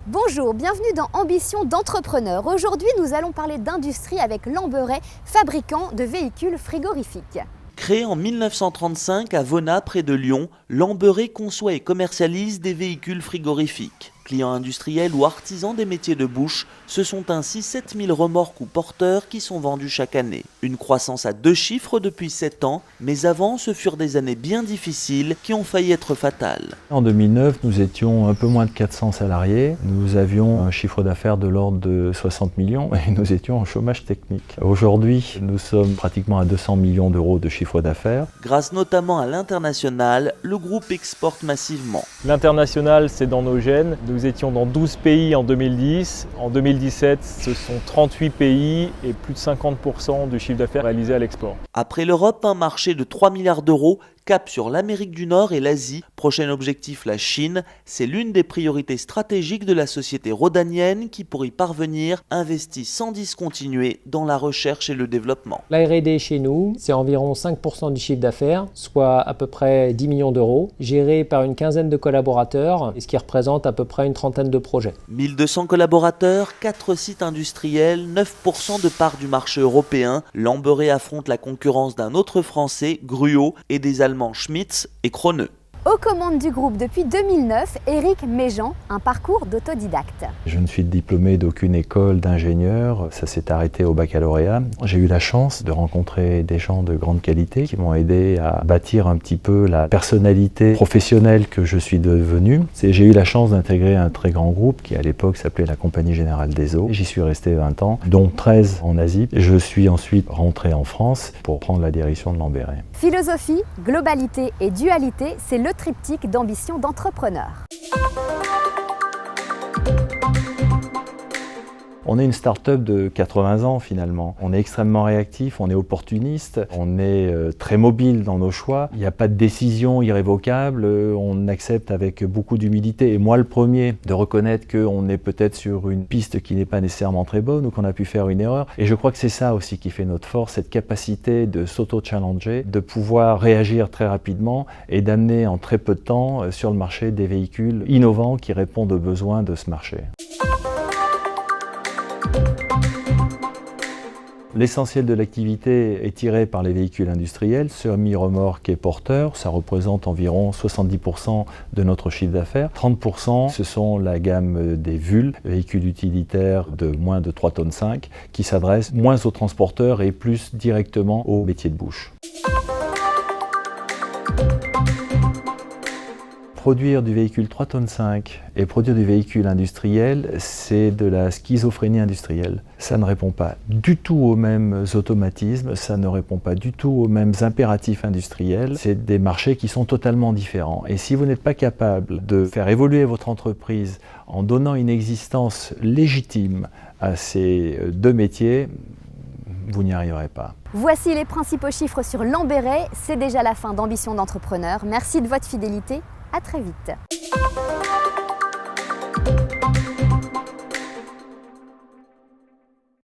Bonjour, bienvenue dans Ambition d'entrepreneur. Aujourd'hui, nous allons parler d'industrie avec Lamberay, fabricant de véhicules frigorifiques. Créé en 1935 à Vona, près de Lyon, Lamberay conçoit et commercialise des véhicules frigorifiques. Clients industriels ou artisans des métiers de bouche, ce sont ainsi 7000 remorques ou porteurs qui sont vendus chaque année. Une croissance à 2 chiffres depuis 7 ans, mais avant, ce furent des années bien difficiles qui ont failli être fatales. En 2009, nous étions un peu moins de 400 salariés. Nous avions un chiffre d'affaires de l'ordre de 60 millions et nous étions en chômage technique. Aujourd'hui, nous sommes pratiquement à 200 millions d'euros de chiffre d'affaires. Grâce notamment à l'international, le groupe exporte massivement. L'international, c'est dans nos gènes. Nous étions dans 12 pays en 2010. En 2017, ce sont 38 pays et plus de 50% du chiffre d'affaires réalisé à l'export. Après l'Europe, un marché de 3 milliards d'euros, cap sur l'Amérique du Nord et l'Asie. Prochain objectif, la Chine. C'est l'une des priorités stratégiques de la société rhodanienne qui, pour y parvenir, investit sans discontinuer dans la recherche et le développement. La R&D chez nous, c'est environ 5% du chiffre d'affaires, soit à peu près 10 millions d'euros, géré par une quinzaine de collaborateurs, ce qui représente à peu près une trentaine de projets. 1200 collaborateurs, 4 sites industriels, 9% de part du marché européen. Lamberay affronte la concurrence d'un autre français, Gruot, et des Allemands Schmitz et Krone. Aux commandes du groupe depuis 2009, Éric Méjean, un parcours d'autodidacte. Je ne suis diplômé d'aucune école d'ingénieur, ça s'est arrêté au baccalauréat. J'ai eu la chance de rencontrer des gens de grande qualité qui m'ont aidé à bâtir un petit peu la personnalité professionnelle que je suis devenu. J'ai eu la chance d'intégrer un très grand groupe qui à l'époque s'appelait la Compagnie Générale des Eaux. J'y suis resté 20 ans, dont 13 en Asie. Je suis ensuite rentré en France pour prendre la direction de Lamberay. Philosophie, globalité et dualité, c'est le triptyque d'ambition d'entrepreneur. On est une start-up de 80 ans finalement. On est extrêmement réactif, on est opportuniste, on est très mobile dans nos choix. Il n'y a pas de décision irrévocable, on accepte avec beaucoup d'humilité. Et moi le premier, de reconnaître qu'on est peut-être sur une piste qui n'est pas nécessairement très bonne ou qu'on a pu faire une erreur. Et je crois que c'est ça aussi qui fait notre force, cette capacité de s'auto-challenger, de pouvoir réagir très rapidement et d'amener en très peu de temps sur le marché des véhicules innovants qui répondent aux besoins de ce marché. L'essentiel de l'activité est tiré par les véhicules industriels, semi-remorques et porteurs. Ça représente environ 70% de notre chiffre d'affaires. 30%, ce sont la gamme des VUL, véhicules utilitaires de moins de 3,5 tonnes, qui s'adressent moins aux transporteurs et plus directement aux métiers de bouche. Produire du véhicule 3,5 tonnes et produire du véhicule industriel, c'est de la schizophrénie industrielle. Ça ne répond pas du tout aux mêmes automatismes, ça ne répond pas du tout aux mêmes impératifs industriels. C'est des marchés qui sont totalement différents. Et si vous n'êtes pas capable de faire évoluer votre entreprise en donnant une existence légitime à ces deux métiers, vous n'y arriverez pas. Voici les principaux chiffres sur Lamberay. C'est déjà la fin d'Ambition d'entrepreneur. Merci de votre fidélité. À très vite.